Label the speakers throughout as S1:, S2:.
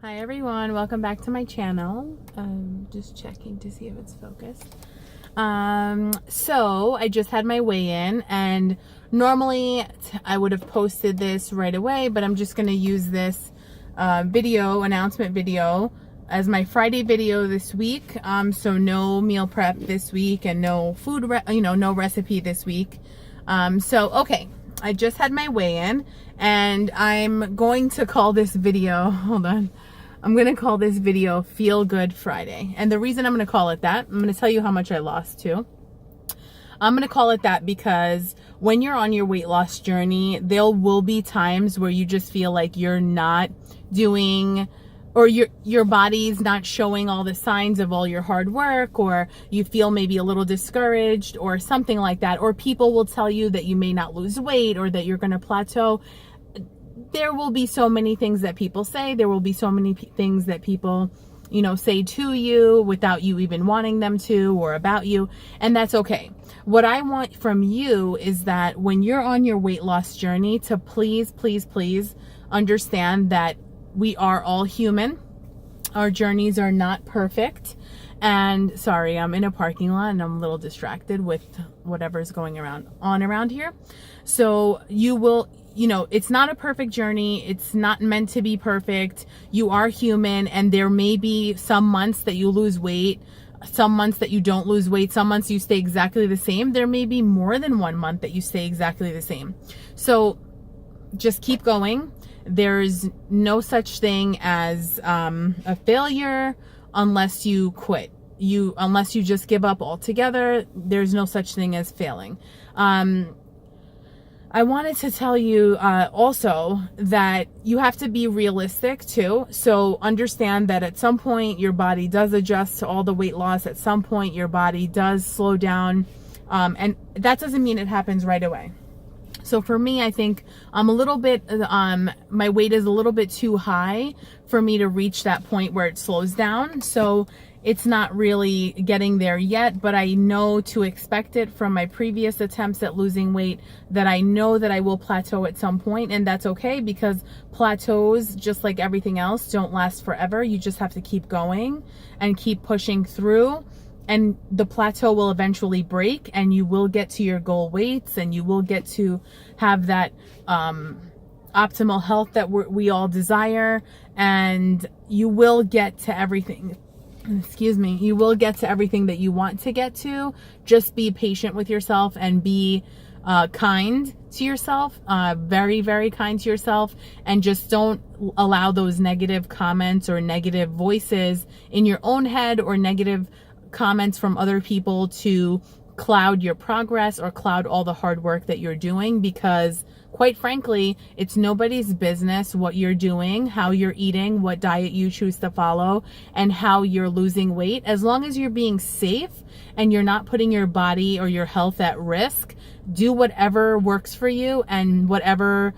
S1: Hi everyone, welcome back to my channel. Just checking to see if it's focused. So I just had my weigh-in, and normally I would have posted this right away, but I'm just going to use this announcement video as my Friday video this week. So no meal prep this week and no food, no recipe this week. Okay, I just had my weigh-in, and I'm going to call this video, hold on. I'm going to call this video Feel Good Friday. And the reason I'm going to call it that, I'm going to tell you how much I lost too. I'm going to call it that because when you're on your weight loss journey, there will be times where you just feel like you're not doing, or your body's not showing all the signs of all your hard work, or you feel maybe a little discouraged or something like that. Or people will tell you that you may not lose weight or that you're going to plateau. There will be so many things that people say. There will be so many things that people, say to you without you even wanting them to, or about you. And that's okay. What I want from you is that when you're on your weight loss journey, to please, please, please understand that we are all human. Our journeys are not perfect. And sorry, I'm in a parking lot and I'm a little distracted with whatever's going on around here. So you will, it's not a perfect journey. It's not meant to be perfect. You are human, and there may be some months that you lose weight, some months that you don't lose weight, some months you stay exactly the same. There may be more than one month that you stay exactly the same. So just keep going. There's no such thing as a failure unless you quit. Unless you just give up altogether, there's no such thing as failing. I wanted to tell you also that you have to be realistic too. So understand that at some point your body does adjust to all the weight loss. At some point your body does slow down. And that doesn't mean it happens right away. So for me, I think I'm a little bit, my weight is a little bit too high for me to reach that point where it slows down. So it's not really getting there yet, but I know to expect it from my previous attempts at losing weight, that I know that I will plateau at some point, and that's okay, because plateaus, just like everything else, don't last forever. You just have to keep going and keep pushing through, and the plateau will eventually break, and you will get to your goal weights, and you will get to have that optimal health that we all desire, and you will get to everything. You will get to everything that you want to get to. Just be patient with yourself and be kind to yourself, very, very kind to yourself, and just don't allow those negative comments or negative voices in your own head or negative comments from other people to cloud your progress or cloud all the hard work that you're doing, because quite frankly, it's nobody's business what you're doing, how you're eating, what diet you choose to follow, and how you're losing weight. As long as you're being safe and you're not putting your body or your health at risk, do whatever works for you and whatever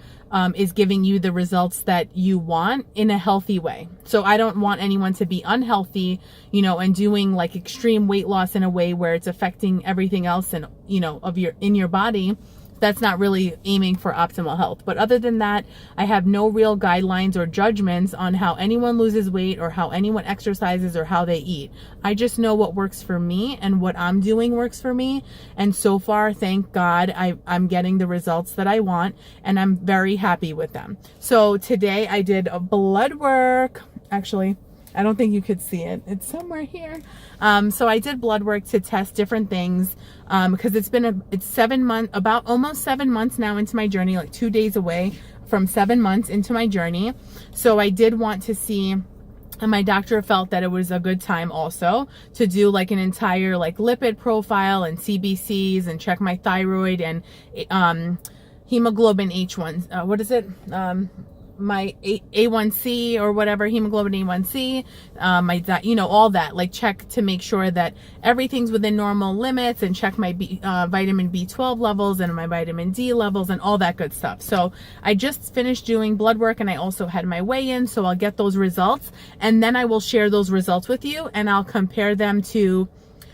S1: is giving you the results that you want in a healthy way. So I don't want anyone to be unhealthy, and doing like extreme weight loss in a way where it's affecting everything else and, in your body. That's not really aiming for optimal health. But other than that, I have no real guidelines or judgments on how anyone loses weight or how anyone exercises or how they eat. I just know what works for me, and what I'm doing works for me. And so far, thank God, I'm getting the results that I want, and I'm very happy with them. So today I did a blood work. Actually, I don't think you could see it. It's somewhere here. So I did blood work to test different things, because it's 7 months, about almost 7 months now into my journey, like 2 days away from 7 months into my journey. So I did want to see, and my doctor felt that it was a good time also to do like an entire lipid profile and CBCs and check my thyroid and hemoglobin H1. What is it? My A1C or whatever, hemoglobin A1C, all that, check to make sure that everything's within normal limits, and check my vitamin B12 levels and my vitamin D levels and all that good stuff. So I just finished doing blood work, and I also had my weigh-in, so I'll get those results, and then I will share those results with you, and I'll compare them to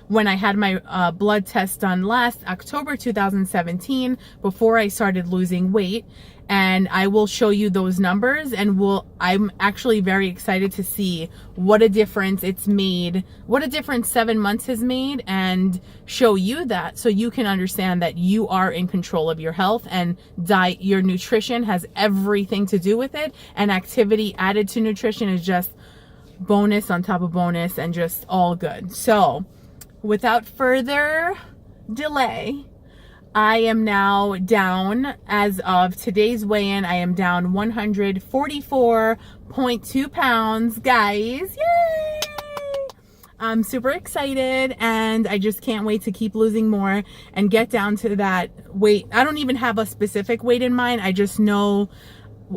S1: when I had my blood test done last October 2017, before I started losing weight. and I will show you those numbers, and I'm actually very excited to see what a difference it's made, what a difference 7 months has made, and show you that so you can understand that you are in control of your health, and diet, your nutrition has everything to do with it, and activity added to nutrition is just bonus on top of bonus and just all good. So without further delay, I am now down, as of today's weigh-in, I am down 144.2 pounds, guys. Yay! I'm super excited, and I just can't wait to keep losing more and get down to that weight. I don't even have a specific weight in mind. I just know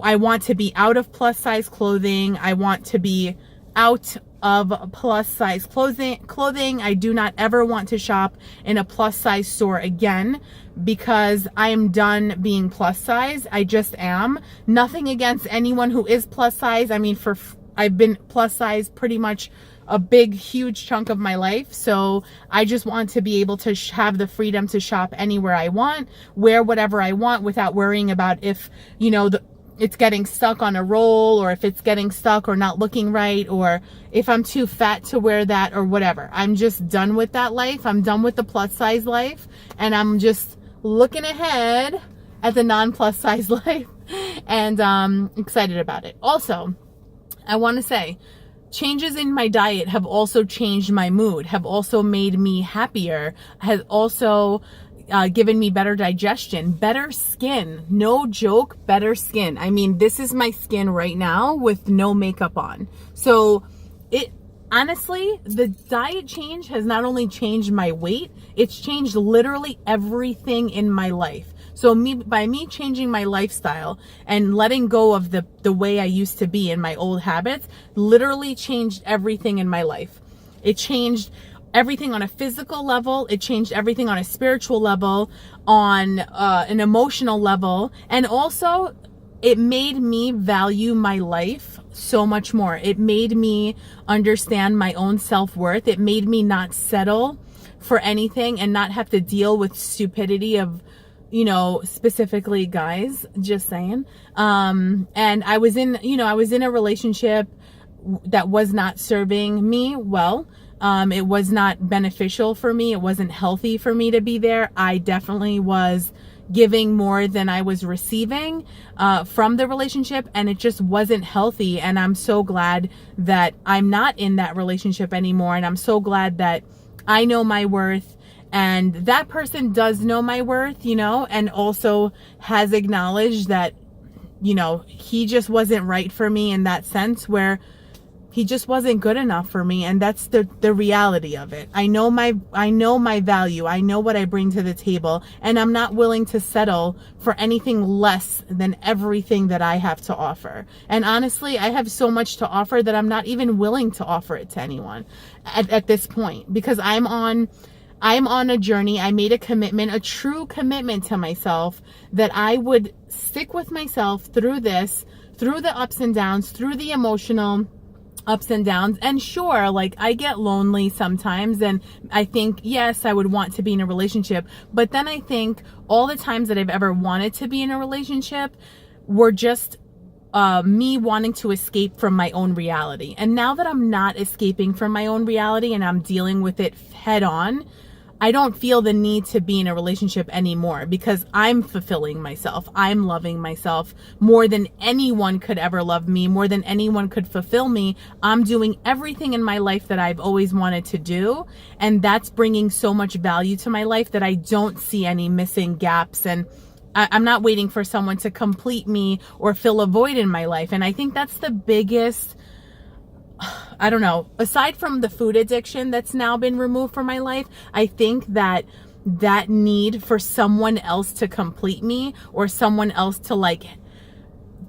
S1: I want to be out of plus size clothing. I want to be out of plus size clothing. I do not ever want to shop in a plus size store again, because I am done being plus size. I just am. Nothing against anyone who is plus size. I mean, I've been plus size pretty much a big, huge chunk of my life. So I just want to be able to have the freedom to shop anywhere I want, wear whatever I want, without worrying about if, you know, it's getting stuck on a roll, or if it's getting stuck or not looking right, or if I'm too fat to wear that, or whatever. I'm just done with that life. I'm done with the plus size life, and I'm just looking ahead at the non-plus size life, and excited about it. Also, I want to say, changes in my diet have also changed my mood, have also made me happier, has also given me better digestion, better skin. No joke, better skin. I mean, this is my skin right now with no makeup on. So honestly, the diet change has not only changed my weight, it's changed literally everything in my life. So by me changing my lifestyle and letting go of the way I used to be in my old habits, literally changed everything in my life. It changed everything on a physical level. It changed everything on a spiritual level, on an emotional level. And also, it made me value my life so much more. It made me understand my own self-worth. It made me not settle for anything and not have to deal with stupidity of, you know, specifically guys, just saying. And I was in a relationship that was not serving me well. It was not beneficial for me. It wasn't healthy for me to be there. I definitely was giving more than I was receiving from the relationship, and it just wasn't healthy. And I'm so glad that I'm not in that relationship anymore. And I'm so glad that I know my worth, and that person does know my worth, you know, and also has acknowledged that, you know, he just wasn't right for me in that sense, where he just wasn't good enough for me. And that's the reality of it. I know my value. I know what I bring to the table, and I'm not willing to settle for anything less than everything that I have to offer. And honestly, I have so much to offer that I'm not even willing to offer it to anyone at this point, because I'm on a journey. I made a commitment, a true commitment to myself, that I would stick with myself through this, through the ups and downs, through the emotional ups and downs. And sure, like, I get lonely sometimes, and I think, yes, I would want to be in a relationship, but then I think all the times that I've ever wanted to be in a relationship were just me wanting to escape from my own reality. And now that I'm not escaping from my own reality and I'm dealing with it head on, I don't feel the need to be in a relationship anymore, because I'm fulfilling myself. I'm loving myself more than anyone could ever love me, more than anyone could fulfill me. I'm doing everything in my life that I've always wanted to do. And that's bringing so much value to my life that I don't see any missing gaps. And I'm not waiting for someone to complete me or fill a void in my life. And I think that's the biggest, I don't know, aside from the food addiction that's now been removed from my life, I think that need for someone else to complete me, or someone else to like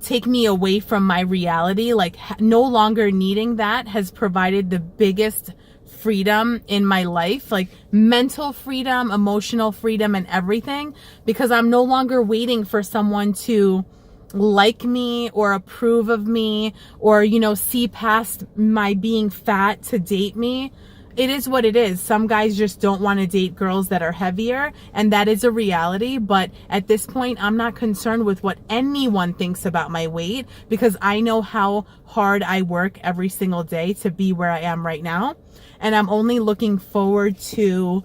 S1: take me away from my reality, like no longer needing that, has provided the biggest freedom in my life, like mental freedom, emotional freedom, and everything, because I'm no longer waiting for someone to like me or approve of me, or, you know, see past my being fat to date me. it is what it is. Some guys just don't want to date girls that are heavier, and that is a reality. But at this point, I'm not concerned with what anyone thinks about my weight, because I know how hard I work every single day to be where I am right now. And I'm only looking forward to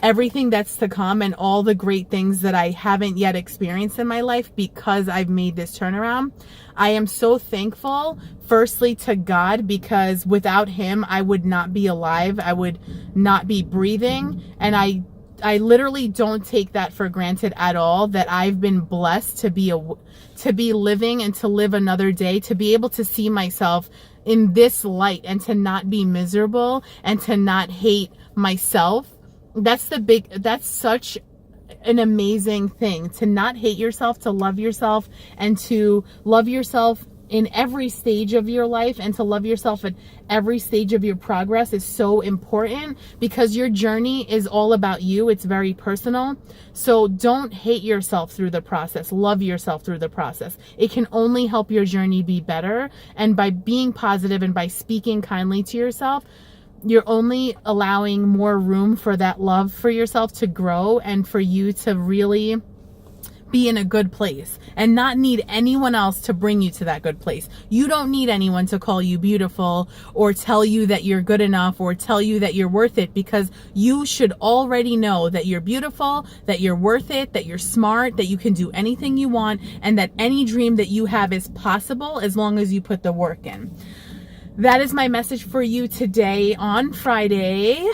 S1: everything that's to come and all the great things that I haven't yet experienced in my life because I've made this turnaround. I am so thankful, firstly, to God, because without him, I would not be alive. I would not be breathing. And I literally don't take that for granted at all, that I've been blessed to be living and to live another day, to be able to see myself in this light and to not be miserable and to not hate myself. That's such an amazing thing, to not hate yourself, to love yourself, and to love yourself in every stage of your life, and to love yourself at every stage of your progress is so important, because your journey is all about you. It's very personal. So don't hate yourself through the process. Love yourself through the process. It can only help your journey be better. And by being positive and by speaking kindly to yourself, you're only allowing more room for that love for yourself to grow and for you to really be in a good place and not need anyone else to bring you to that good place. You don't need anyone to call you beautiful or tell you that you're good enough or tell you that you're worth it, because you should already know that you're beautiful, that you're worth it, that you're smart, that you can do anything you want, and that any dream that you have is possible as long as you put the work in. That is my message for you today on Friday,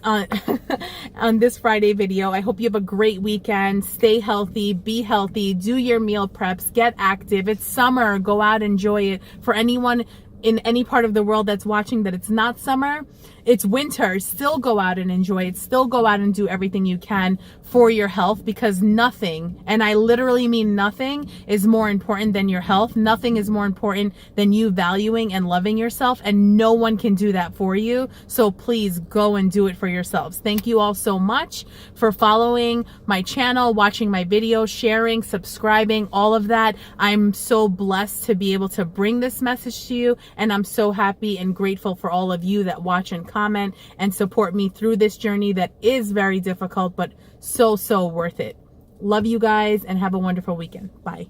S1: on this Friday video. I hope you have a great weekend. Stay healthy, be healthy, do your meal preps, get active. It's summer, go out, enjoy it. For anyone in any part of the world that's watching that it's not summer, it's winter, still go out and enjoy it. Still go out and do everything you can for your health, because nothing, and I literally mean nothing, is more important than your health. Nothing is more important than you valuing and loving yourself, and no one can do that for you. So please go and do it for yourselves. Thank you all so much for following my channel, watching my videos, sharing, subscribing, all of that. I'm so blessed to be able to bring this message to you, and I'm so happy and grateful for all of you that watch and comment and support me through this journey that is very difficult, but so worth it. Love you guys and have a wonderful weekend. Bye.